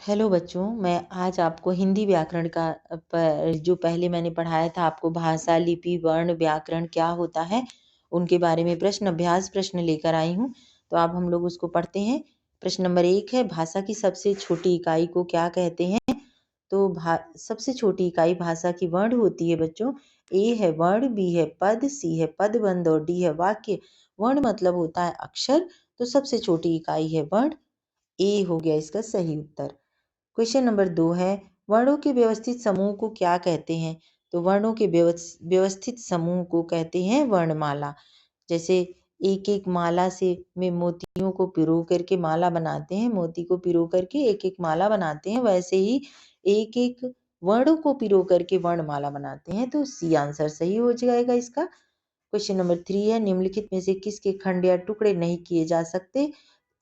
Hello बच्चों, मैं आज आपको हिंदी व्याकरण का जो पहले मैंने पढ़ाया था आपको भाषा, लिपि, वर्ण, व्याकरण क्या होता है, उनके बारे में प्रश्न अभ्यास प्रश्न लेकर आई हूँ। तो अब हम लोग उसको पढ़ते हैं। प्रश्न नंबर 1 है, भाषा की सबसे छोटी इकाई को क्या कहते हैं? तो सबसे छोटी इकाई भाषा की वर्ण होती है बच्चों। ए है वर्ण, बी है पद, सी है पदबंध और डी है वाक्य। वर्ण मतलब होता है अक्षर, तो सबसे छोटी इकाई है वर्ण। ए हो गया इसका सही उत्तर। क्वेश्चन नंबर 2 है, वर्णों के व्यवस्थित समूह को क्या कहते हैं? तो वर्णों के व्यवस्थित समूह को कहते हैं वर्णमाला। जैसे एक एक माला से में मोतियों को पिरो करके माला बनाते हैं, मोती को पिरो करके एक एक माला बनाते हैं, वैसे ही एक एक वर्णों को पिरो करके वर्णमाला बनाते हैं। तो सी आंसर सही हो जाएगा इसका। क्वेश्चन नंबर 3 है, निम्नलिखित में से किसके खंड या टुकड़े नहीं किए जा सकते?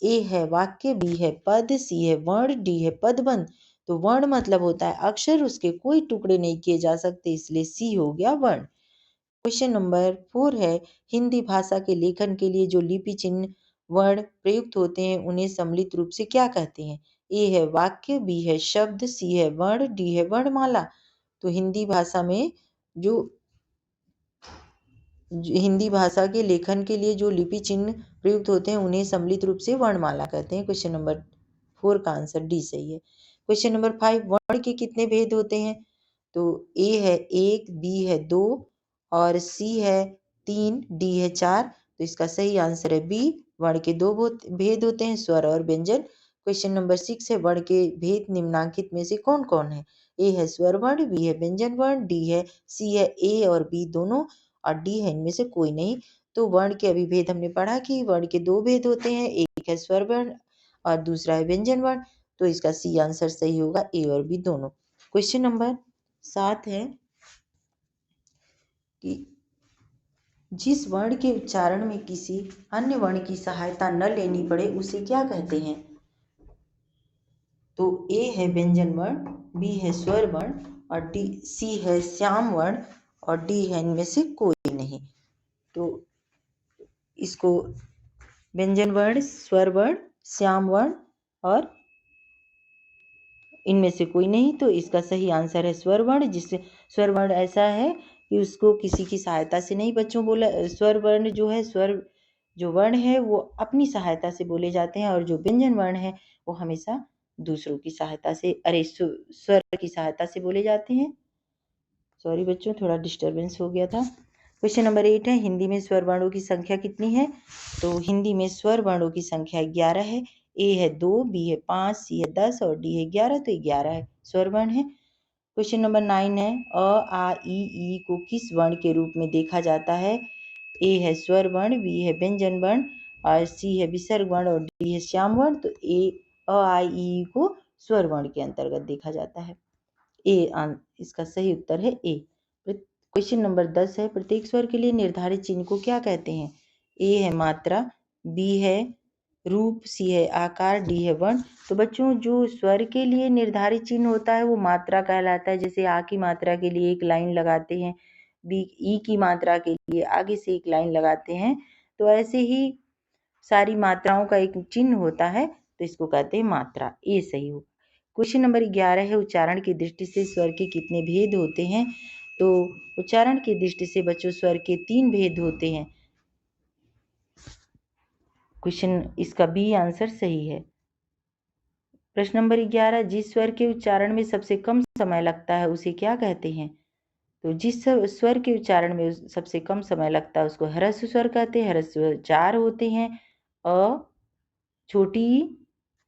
ए है वाक्य, बी है पद, सी है वर्ण, डी है पदबंध। तो वर्ण मतलब होता है अक्षर, उसके कोई टुकड़े नहीं किए जा सकते, इसलिए सी हो गया वर्ण। क्वेश्चन नंबर 4 है, हिंदी भाषा के लेखन के लिए जो लिपि चिन्ह वर्ण प्रयुक्त होते हैं उन्हें सम्मिलित रूप से क्या कहते हैं? ए है वाक्य, बी है शब्द, सी है वर्ण, डी है वर्णमाला। तो हिंदी भाषा के लेखन के लिए जो लिपि चिन्ह प्रयुक्त होते हैं उन्हें सम्मिलित रूप से वर्णमाला कहते हैं। क्वेश्चन नंबर 4 का आंसर डी सही है। क्वेश्चन नंबर 5, वर्ण के कितने भेद होते हैं? तो ए है 1, बी है 2 और सी है 3, डी है 4। तो इसका सही आंसर है बी। वर्ण के 2 भेद होते हैं, स्वर और व्यंजन। क्वेश्चन नंबर 6 है, वर्ण के भेद निम्नलिखित में से कौन कौन है? ए है स्वर वर्ण, बी है व्यंजन वर्ण, सी है ए और बी दोनों और डी है इनमें से कोई नहीं। तो वर्ण के अभिभेद हमने पढ़ा कि वर्ण के 2 भेद होते हैं, एक है स्वर वर्ण और दूसरा है व्यंजन वर्ण। तो इसका सी आंसर सही होगा, ए और बी दोनों। क्वेश्चन नंबर 7 है कि जिस वर्ण के उच्चारण में किसी अन्य वर्ण की सहायता न लेनी पड़े उसे क्या कहते हैं? तो ए है व्यंजन वर्ण, बी है स्वर वर्ण और सी है श्याम वर्ण और डी है इनमें से कोई नहीं। तो इसको व्यंजन वर्ण, स्वर वर्ण, श्याम वर्ण और इनमें से कोई नहीं। तो इसका सही आंसर है स्वर वर्ण। जिससे स्वर वर्ण ऐसा है कि उसको किसी की सहायता से नहीं बच्चों बोला। स्वर वर्ण जो है, स्वर जो वर्ण है वो अपनी सहायता से बोले जाते हैं और जो व्यंजन वर्ण है वो हमेशा दूसरों की सहायता से स्वर की सहायता से बोले जाते हैं। सॉरी बच्चों, थोड़ा डिस्टर्बेंस हो गया था। क्वेश्चन नंबर 8 है, हिंदी में स्वर वर्णों की संख्या कितनी है? तो हिंदी में स्वर वर्णों की संख्या 11 है। ए है 2, बी है 5, सी है 10 और डी है 11। तो 11 है स्वर वर्ण है। क्वेश्चन नंबर 9 है, अ आ ई को किस वर्ण के रूप में देखा जाता है? ए है स्वर वर्ण, बी है व्यंजन वर्ण और सी है विसर्ग वर्ण और डी है श्याम वर्ण। तो अ आ ई को स्वर वर्ण के अंतर्गत देखा जाता है। इसका सही उत्तर है ए। क्वेश्चन नंबर 10 है, प्रत्येक स्वर के लिए निर्धारित चिन्ह को क्या कहते हैं? ए है मात्रा, बी है रूप, सी है आकार, डी है वर्ण। तो बच्चों जो स्वर के लिए निर्धारित चिन्ह होता है वो मात्रा कहलाता है। जैसे आ की मात्रा के लिए एक लाइन लगाते हैं, बी ई की मात्रा के लिए आगे से एक लाइन लगाते हैं। तो ऐसे ही सारी मात्राओं का एक चिन्ह होता है, तो इसको कहते हैं मात्रा। ए सही होगा। क्वेश्चन नंबर 11 है, उच्चारण की दृष्टि से स्वर के कितने भेद होते हैं? तो उच्चारण की दृष्टि से बच्चों स्वर के 3 भेद होते हैं। क्वेश्चन इसका बी आंसर सही है। प्रश्न नंबर 11, जिस स्वर के उच्चारण में सबसे कम समय लगता है उसे क्या कहते हैं? तो जिस स्वर के उच्चारण में सबसे कम समय लगता है उसको ह्रस्व स्वर कहते हैं। ह्रस्व स्वर 4 होते हैं, अ, छोटी ई,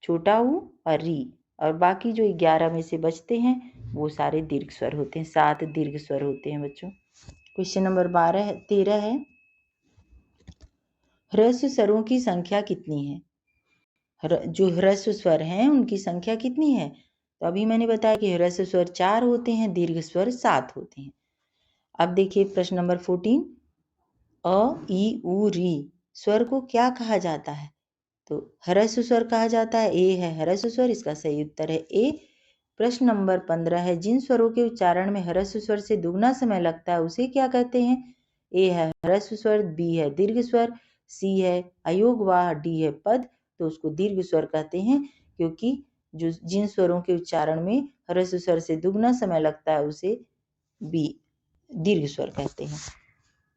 छोटा ऊ और री। और बाकी जो 11 में से बचते हैं वो सारे दीर्घ स्वर होते हैं। 7 दीर्घ स्वर होते हैं बच्चों। क्वेश्चन नंबर 13 है, ह्रस्व स्वरों की संख्या कितनी है? जो ह्रस्व स्वर हैं उनकी संख्या कितनी है? तो अभी मैंने बताया कि ह्रस्व स्वर 4 होते हैं, दीर्घ स्वर 7 होते हैं। अब देखिए प्रश्न नंबर 14, अ ई उ री स्वर को क्या कहा जाता है? तो ह्रस्व स्वर कहा जाता है। ए है ह्रस्व स्वर, इसका सही उत्तर है ए। प्रश्न नंबर 15 है, जिन स्वरों के उच्चारण में ह्रस्व स्वर से दुगना समय लगता है उसे क्या कहते हैं? ए है ह्रस्व स्वर, बी है दीर्घ स्वर, सी है अयोग वाह, डी है पद। तो उसको दीर्घ स्वर कहते हैं क्योंकि जो जिन स्वरों के उच्चारण में ह्रस्व स्वर से दुगना समय लगता है उसे बी दीर्घ स्वर कहते हैं।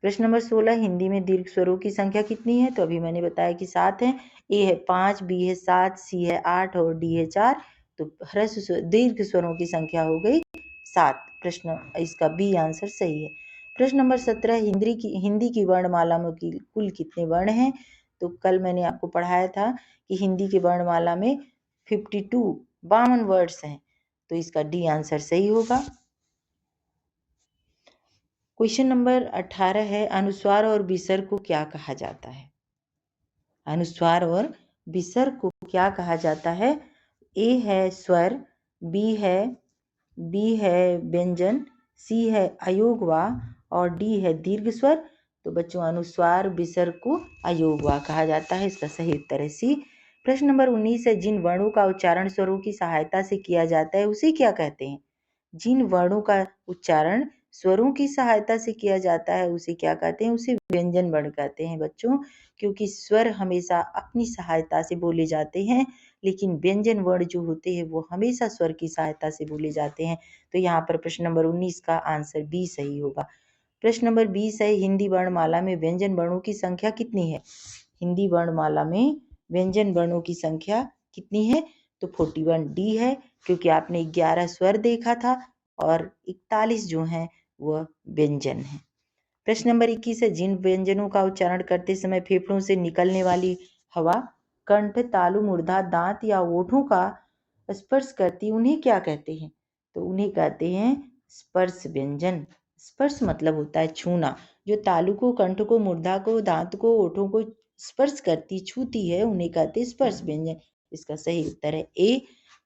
प्रश्न नंबर 16, हिंदी में दीर्घ स्वरों की संख्या कितनी है? तो अभी मैंने बताया कि 7 है। ए है 5, बी है 7, सी है 8 और डी है 4। तो ह्रस्व दीर्घ स्वरों की संख्या हो गई 7। प्रश्न इसका बी आंसर सही है। प्रश्न नंबर 17, हिंदी की वर्णमाला में कुल कितने वर्ण हैं? तो कल मैंने आपको पढ़ाया था कि हिंदी की वर्णमाला में 52 वर्ड्स हैं, तो इसका डी आंसर सही होगा। क्वेश्चन नंबर 18 है, अनुस्वार और विसर्ग को क्या कहा जाता है? अनुस्वार और विसर्ग को क्या कहा जाता है? ए है स्वर, बी है व्यंजन, सी है अयोगवा और डी है दीर्घ स्वर। तो बच्चों अनुस्वार विसर्ग को अयोगवा कहा जाता है, इसका सही उत्तर है सी। प्रश्न नंबर 19 है, जिन वर्णों का उच्चारण स्वरों की सहायता से किया जाता है उसे क्या कहते हैं? जिन वर्णों का उच्चारण स्वरों की सहायता से किया जाता है उसे क्या कहते हैं? उसे व्यंजन वर्ण कहते हैं बच्चों, क्योंकि स्वर हमेशा अपनी सहायता से बोले जाते हैं, लेकिन व्यंजन वर्ण जो होते हैं वो हमेशा स्वर की सहायता से बोले जाते हैं। तो यहाँ पर प्रश्न नंबर 19 का आंसर बी सही होगा। प्रश्न नंबर 20 है, हिंदी वर्णमाला में व्यंजन वर्णों की संख्या कितनी है? हिंदी वर्णमाला में व्यंजन वर्णों की संख्या कितनी है? तो 41 डी है, क्योंकि आपने 11 स्वर देखा था और 41 जो हैं वह व्यंजन है। प्रश्न नंबर 21 है, जिन व्यंजनों का उच्चारण करते समय फेफड़ों से निकलने वाली हवा कंठ, तालु, मूर्धा, दांत या ओठों का स्पर्श करती उन्हें क्या कहते हैं? तो उन्हें कहते हैं स्पर्श व्यंजन। स्पर्श मतलब होता है छूना। जो तालु को, कंठ को, मूर्धा को, दांत को, ओठों को स्पर्श करती, छूती है, उन्हें कहते हैं स्पर्श व्यंजन। इसका सही उत्तर है ए।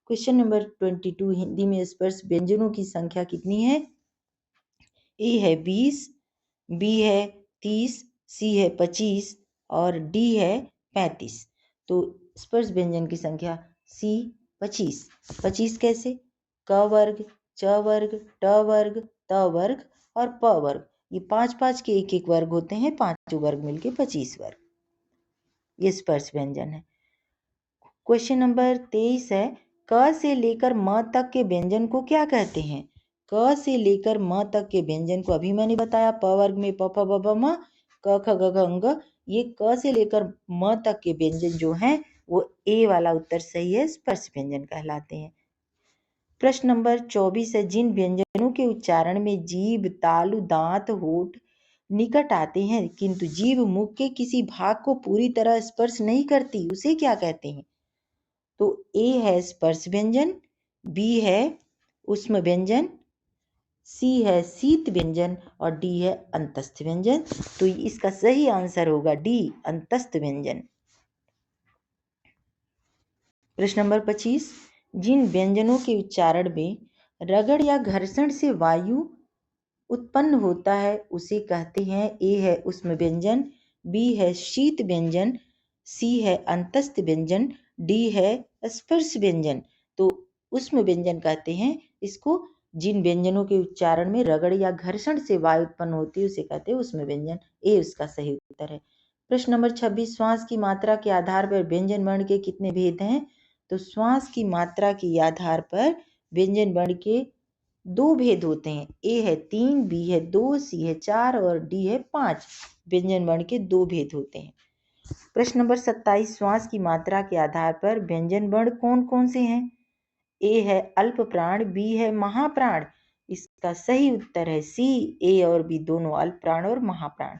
क्वेश्चन नंबर 22, हिंदी में स्पर्श व्यंजनों की संख्या कितनी है? ए है 20, बी है 30, सी है 25 और डी है 35। तो स्पर्श व्यंजन की संख्या सी 25। 25 कैसे? क वर्ग, च वर्ग, ट वर्ग, त वर्ग और प वर्ग, ये 5-5 के एक वर्ग होते हैं, पांचों वर्ग मिलके 25 वर्ग, ये स्पर्श व्यंजन है। क्वेश्चन नंबर 23 है, क से लेकर म तक के व्यंजन को क्या कहते हैं? क से लेकर म तक के व्यंजन को अभी मैंने बताया, प वर्ग में प फ ब भ म, क ख ग घ ङ, ये क से लेकर म तक के व्यंजन जो हैं वो ए वाला उत्तर सही है, स्पर्श व्यंजन कहलाते हैं। प्रश्न नंबर 24 है, जिन व्यंजनों के उच्चारण में जीभ, तालु, दांत, होठ निकट आते हैं किंतु जीभ मुख के किसी भाग को पूरी तरह स्पर्श नहीं करती उसे क्या कहते हैं? तो ए है स्पर्श व्यंजन, बी है उष्म व्यंजन, सी है शीत व्यंजन और डी है अंतस्थ व्यंजन। तो इसका सही आंसर होगा डी अंतस्थ व्यंजन। प्रश्न नंबर 25, जिन व्यंजनों के उच्चारण में रगड़ या घर्षण से वायु उत्पन्न होता है उसे कहते हैं? ए है उष्म व्यंजन, बी है शीत व्यंजन, सी है अंतस्थ व्यंजन, डी है स्पर्श व्यंजन। तो उष्म व्यंजन कहते हैं इसको, जिन व्यंजनों के उच्चारण में रगड़ या घर्षण से वायु उत्पन्न होती है उसे कहते हैं उष्म व्यंजन। ए उसका सही उत्तर है। प्रश्न नंबर 26, श्वास की मात्रा के आधार पर व्यंजन वर्ण के कितने भेद हैं? तो श्वास की मात्रा के आधार पर व्यंजन वर्ण के 2 भेद होते हैं। ए है 3, बी है 2, सी है 4 और डी है 5। व्यंजन वर्ण के 2 भेद होते हैं। प्रश्न नंबर 27, श्वास की मात्रा के आधार पर व्यंजन वर्ण कौन कौन से हैं? ए है अल्प प्राण, बी है महाप्राण। इसका सही उत्तर है सी, ए और बी दोनों अल्प प्राण और महाप्राण।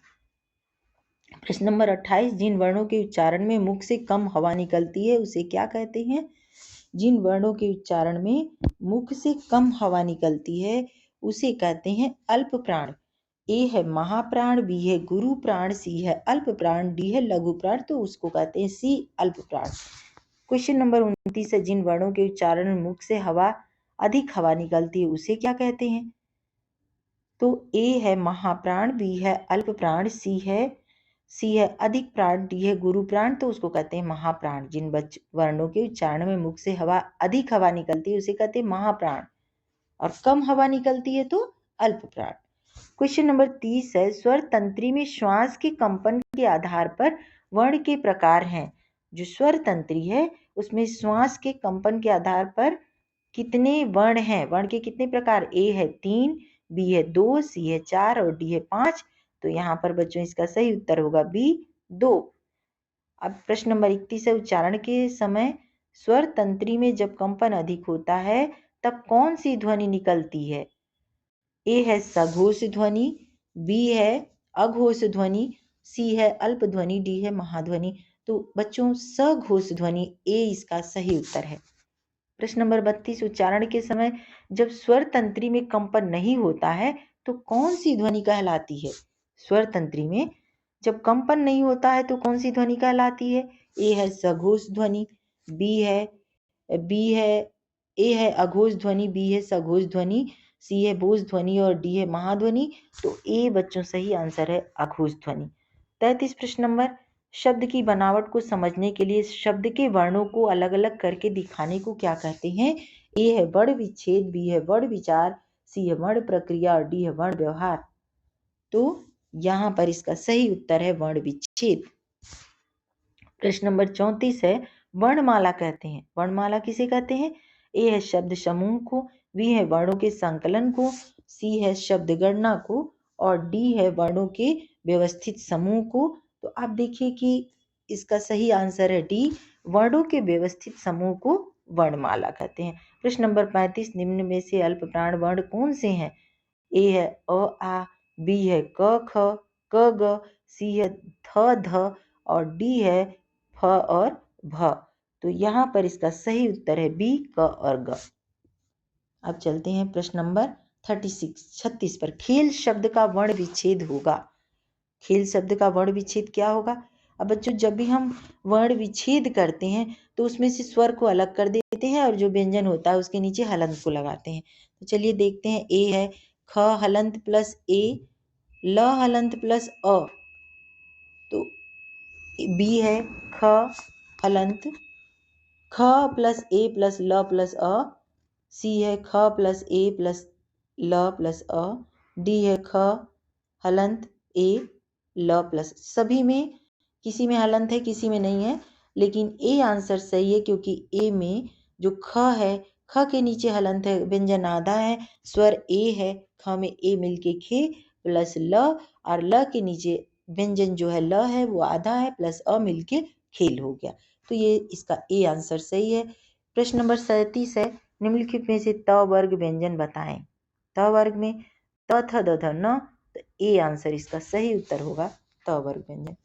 प्रश्न नंबर 28, जिन वर्णों के उच्चारण में मुख से कम हवा निकलती है उसे क्या कहते हैं? जिन वर्णों के उच्चारण में मुख से कम हवा निकलती है उसे कहते हैं अल्प प्राण। ए है महाप्राण, बी है गुरु प्राण, सी है अल्प प्राण, डी है लघु प्राण, तो उसको कहते हैं सी अल्प प्राण। क्वेश्चन नंबर 29 है, जिन वर्णों के उच्चारण में मुख से अधिक हवा निकलती है उसे क्या कहते हैं? तो ए है महाप्राण, बी है अल्प प्राण, सी है अधिक प्राण, डी है गुरु प्राण, तो उसको कहते हैं महाप्राण। जिन वर्णों के उच्चारण में मुख से अधिक हवा निकलती है उसे कहते हैं महाप्राण और कम हवा निकलती है तो अल्प प्राण। क्वेश्चन नंबर 30 है, स्वर तंत्री में श्वास के कंपन के आधार पर वर्ण के प्रकार हैं। जो स्वर तंत्री है उसमें श्वास के कंपन के आधार पर कितने वर्ण हैं, वर्ण के कितने प्रकार, ए है 3, बी है 2, सी है 4 और डी है 5। तो यहाँ पर बच्चों इसका सही उत्तर होगा बी 2। अब प्रश्न नंबर 31 है, उच्चारण के समय स्वर तंत्री में जब कंपन अधिक होता है तब कौन सी ध्वनि निकलती है। ए है सघोष ध्वनि, बी है अघोष ध्वनि, सी है अल्प ध्वनि, डी है महाध्वनि। तो बच्चों सघोष ध्वनि ए इसका सही उत्तर है। प्रश्न नंबर 32, उच्चारण के समय जब स्वर तंत्री में कंपन नहीं होता है तो कौन सी ध्वनि कहलाती है। स्वर तंत्री में जब कंपन नहीं होता है तो कौन सी ध्वनि कहलाती है। ए है सघोष ध्वनि, बी है ए है अघोष ध्वनि, बी है सघोष ध्वनि, सी है बोझ ध्वनि और डी है महाध्वनि। तो ए बच्चों सही आंसर है अघोष ध्वनि। 33 प्रश्न नंबर, शब्द की बनावट को समझने के लिए शब्द के वर्णों को अलग अलग करके दिखाने को क्या कहते हैं। ए है वर्ण विच्छेद, बी है वर्ण विचार, सी है वर्ण प्रक्रिया और डी है वर्ण व्यवहार। तो यहाँ पर इसका सही उत्तर है वर्ण विच्छेद। प्रश्न नंबर 34 है, वर्णमाला कहते हैं, वर्णमाला किसे कहते हैं। ए है शब्द समूह को, बी है वर्णों के संकलन को, सी है शब्द गणना को और डी है वर्णों के व्यवस्थित समूह को। तो आप देखिए कि इसका सही आंसर है डी, वर्णों के व्यवस्थित समूह को वर्णमाला कहते हैं। प्रश्न नंबर 35, निम्न में से अल्प प्राण वर्ण कौन से हैं। ए है अ आ, बी है क ख क ग, सी है थ ध और डी है फ और भ। तो यहाँ पर इसका सही उत्तर है बी क और ग। अब चलते हैं प्रश्न नंबर 36 पर, खेल शब्द का वर्ण विच्छेद होगा। खेल शब्द का वर्ण विच्छेद क्या होगा। अब बच्चों जब भी हम वर्ण विच्छेद करते हैं तो उसमें से स्वर को अलग कर देते हैं और जो व्यंजन होता है उसके नीचे हलंत को लगाते हैं। तो चलिए देखते हैं, ए है ख हलंत प्लस ए, ल हलंत प्लस अ। तो बी है ख हलंत, ख प्लस ए प्लस ल प्लस अ, सी है ख प्लस ए प्लस ल प्लस अ, डी है ख हलंत ए ल प्लस। सभी में किसी में हलंत है किसी में नहीं है, लेकिन ए आंसर सही है क्योंकि ए में जो ख है, ख के नीचे हलंत है, व्यंजन आधा है, स्वर ए है, ख में ए मिलके खे प्लस ल और ल के नीचे व्यंजन जो है ल है वो आधा है प्लस अ मिलके खेल हो गया। तो ये इसका ए आंसर सही है। प्रश्न नंबर 37 है, निम्नलिखित में से त वर्ग व्यंजन बताएं। त वर्ग में त थ द ध न, तो ए आंसर इसका सही उत्तर होगा त वर्ग व्यंजन।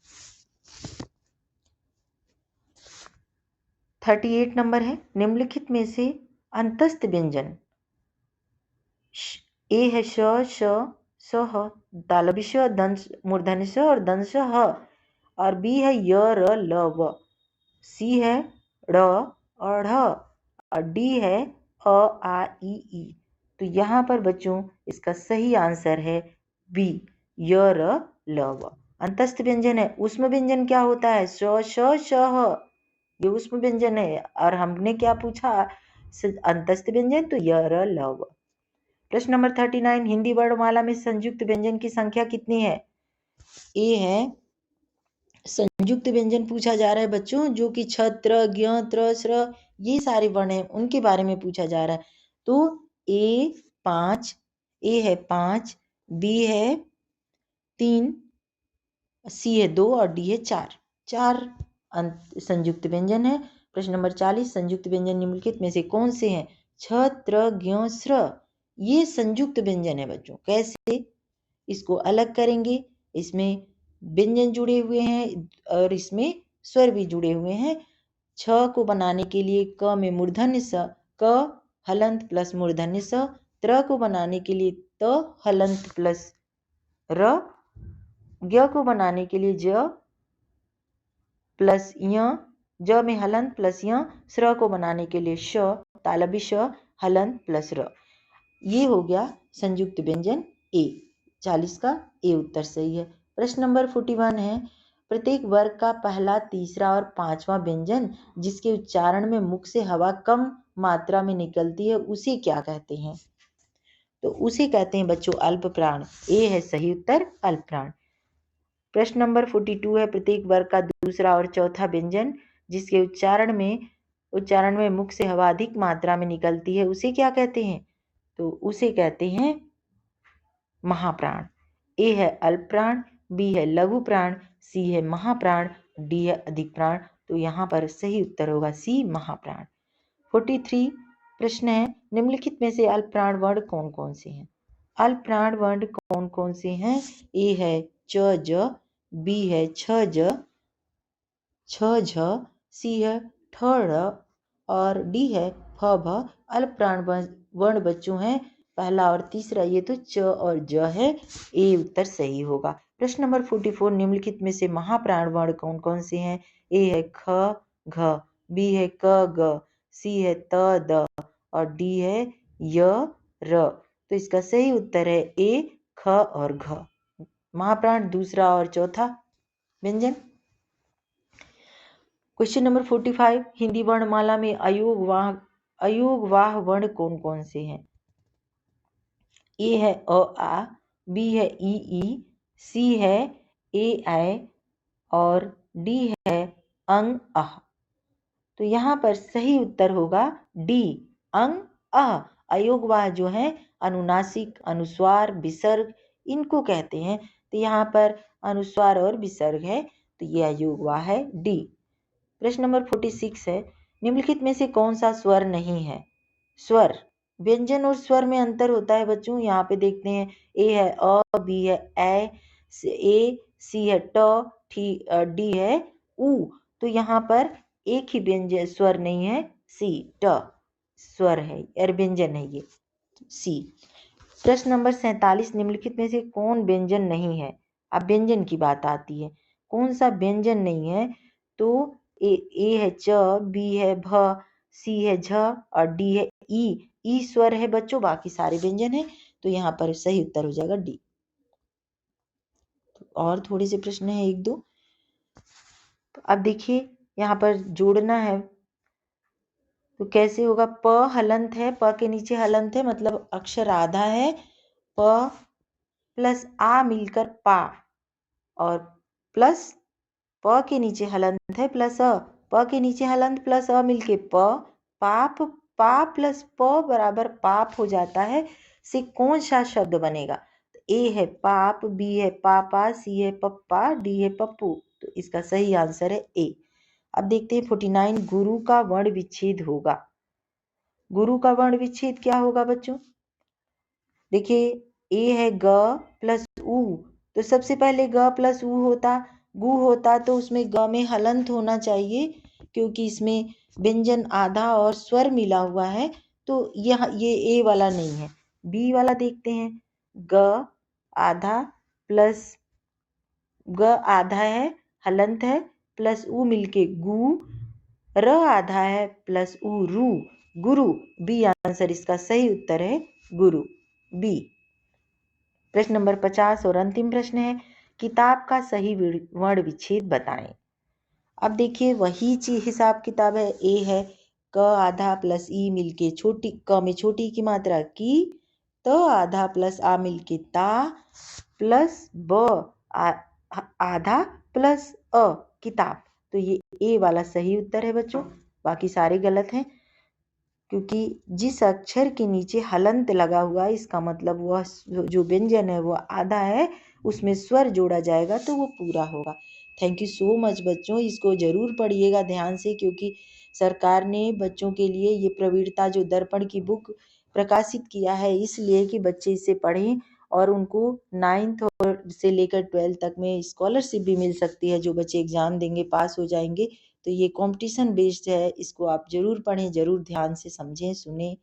38 नंबर है, निम्नलिखित में से अंतस्थ व्यंजन। ए है श श स ह, तालव्य श, दंश मूर्धन्य श और दंश ह और बी है य र ल व, सी है ड़ और ढ और डी है अ आ ई। तो यहाँ पर बच्चों इसका सही आंसर है बी य र ल व। अंतस्थ व्यंजन है। ऊष्म व्यंजन क्या होता है, श श श ह, ये ऊष्म व्यंजन है और हमने क्या पूछा अंतस्थ व्यंजन, तो य र ल व। प्रश्न नंबर 39, हिंदी वर्णमाला में संयुक्त व्यंजन की संख्या कितनी है। ए है संयुक्त व्यंजन पूछा जा रहा है बच्चों, जो कि छ त्र ज्ञ त्र स्र ये सारे वर्ण हैं उनके बारे में पूछा जा रहा है। तो ए 5, ए है 5, बी है 3, सी है 2 और डी है 4। चार संयुक्त व्यंजन है। प्रश्न नंबर 40, संयुक्त व्यंजन निम्नलिखित में से कौन से हैं। छ त्र ज्ञ स्र ये संयुक्त व्यंजन है बच्चों। कैसे, इसको अलग करेंगे, इसमें व्यंजन जुड़े हुए हैं और इसमें स्वर भी जुड़े हुए हैं। छ को बनाने के लिए क में मूर्धन्य स, क हलंत प्लस मूर्धन्य स, त्र को बनाने के लिए त हलंत प्लस र, ज्ञ को बनाने के लिए ज प्लस य, ज में हलंत प्लस य, स्र को बनाने के लिए श, तालव्य श हलंत प्लस र। ये हो गया संयुक्त व्यंजन ए। 40 का ए उत्तर सही है। प्रश्न नंबर 41 है, प्रत्येक वर्ग का पहला, तीसरा और पांचवा व्यंजन जिसके उच्चारण में मुख से हवा कम मात्रा में निकलती है उसे क्या कहते हैं। तो उसे कहते हैं बच्चों अल्प प्राण। ए है सही उत्तर अल्प प्राण। प्रश्न नंबर 42 है, प्रत्येक वर्ग का दूसरा और चौथा व्यंजन जिसके उच्चारण में उच्चारण में मुख से हवा अधिक मात्रा में निकलती है, उसे क्या कहते हैं? तो उसे कहते हैं महाप्राण। ए है अल्प प्राण, बी है लघु प्राण, सी है महाप्राण, डी है अधिक प्राण। तो यहाँ पर सही उत्तर होगा सी, महाप्राण। 43 प्रश्न है, निम्नलिखित में से अल्प प्राण वर्ण कौन कौन से हैं? अल्प प्राण वर्ण कौन कौन से हैं? ए है च ज, बी है छ ज, छ झ, सी है ठ ड़ और डी है फ भ। अल्प प्राण वर्ण बच्चों हैं पहला और तीसरा, ये तो च और ज है। ए उत्तर सही होगा। प्रश्न नंबर 44, निम्नलिखित में से महाप्राण वर्ण कौन कौन से हैं? ए है ख घ, बी है क ग, सी है त द और डी है य र। तो इसका सही उत्तर है ए, ख और घ। महाप्राण दूसरा और चौथा व्यंजन। क्वेश्चन नंबर 45, हिंदी वर्णमाला में अयोगवाह वर्ण कौन कौन से हैं? ए है अ आ, बी है ई, सी है ए ऐ और डी है अंग अह। तो यहाँ पर सही उत्तर होगा डी, अंग अह। अयोगवाह जो है अनुनासिक, अनुस्वार, विसर्ग इनको कहते हैं। तो यहाँ पर अनुस्वार और विसर्ग है, तो ये अयोगवाह है, डी। प्रश्न नंबर 46 है, निम्नलिखित में से कौन सा स्वर नहीं है? स्वर, व्यंजन और स्वर में अंतर होता है बच्चों। यहाँ पे देखते हैं, ए है अ, बी है ए, सी है ट, डी है उ। तो यहाँ पर एक ही व्यंजन स्वर नहीं है, सी, ट स्वर है और व्यंजन है ये, सी। प्रश्न नंबर 47, निम्नलिखित में से कौन व्यंजन नहीं है? अब व्यंजन की बात आती है, कौन सा व्यंजन नहीं है? तो ए है च, बी है भ, सी है झ और डी है ई स्वर है बच्चों, बाकी सारे व्यंजन है। तो यहाँ पर सही उत्तर हो जाएगा डी। तो और थोड़े से प्रश्न है, एक दो। तो अब देखिए यहाँ पर जोड़ना है, तो कैसे होगा? प हलंत है, प के नीचे हलंत है, मतलब अक्षर आधा है। प प्लस आ मिलकर पा और प्लस प के नीचे हलंत है प्लस अ, प के नीचे हलंत प्लस अ मिलके प, पाप, पा प्लस प बराबर पाप हो जाता है। से कौन सा शब्द बनेगा? तो ए है पाप, बी है पापा, सी है पप्पा, डी है पप्पू। तो इसका सही आंसर है ए। अब देखते हैं 49, गुरु का वर्ण विच्छेद होगा। गुरु का वर्ण विच्छेद क्या होगा बच्चों? देखिए ए है ग प्लस उ, तो सबसे पहले ग प्लस उ होता, गु होता तो उसमें ग में हलंत होना चाहिए, क्योंकि इसमें व्यंजन आधा और स्वर मिला हुआ है। तो ये ए वाला नहीं है, बी वाला देखते हैं। ग आधा प्लस ग आधा है, हलंत है, प्लस उ मिलके गु, र आधा है प्लस उ रू, गुरु। बी आंसर इसका सही उत्तर है गुरु, बी। प्रश्न नंबर 50 और अंतिम प्रश्न है, किताब का सही वर्ण विच्छेद बताएं। अब देखिए वही चीज हिसाब किताब है, ए है क आधा प्लस ई मिलके छोटी, क में छोटी की मात्रा की, त आधा प्लस आ मिलके ता प्लस ब आधा प्लस अ किताब। तो ये ए वाला सही उत्तर है बच्चों, बाकी सारे गलत हैं, क्योंकि जिस अक्षर के नीचे हलंत लगा हुआ है इसका मतलब वह जो व्यंजन है वो आधा है, उसमें स्वर जोड़ा जाएगा तो वो पूरा होगा। थैंक यू सो मच बच्चों, इसको जरूर पढ़िएगा ध्यान से, क्योंकि सरकार ने बच्चों के लिए ये प्रवीणता जो दर्पण की बुक प्रकाशित किया है, इसलिए कि बच्चे इसे पढ़ें और उनको 9th और से लेकर 12th तक में स्कॉलरशिप भी मिल सकती है। जो बच्चे एग्जाम देंगे पास हो जाएंगे। तो ये कंपटीशन बेस्ड है, इसको आप जरूर पढ़ें, जरूर ध्यान से समझें, सुने।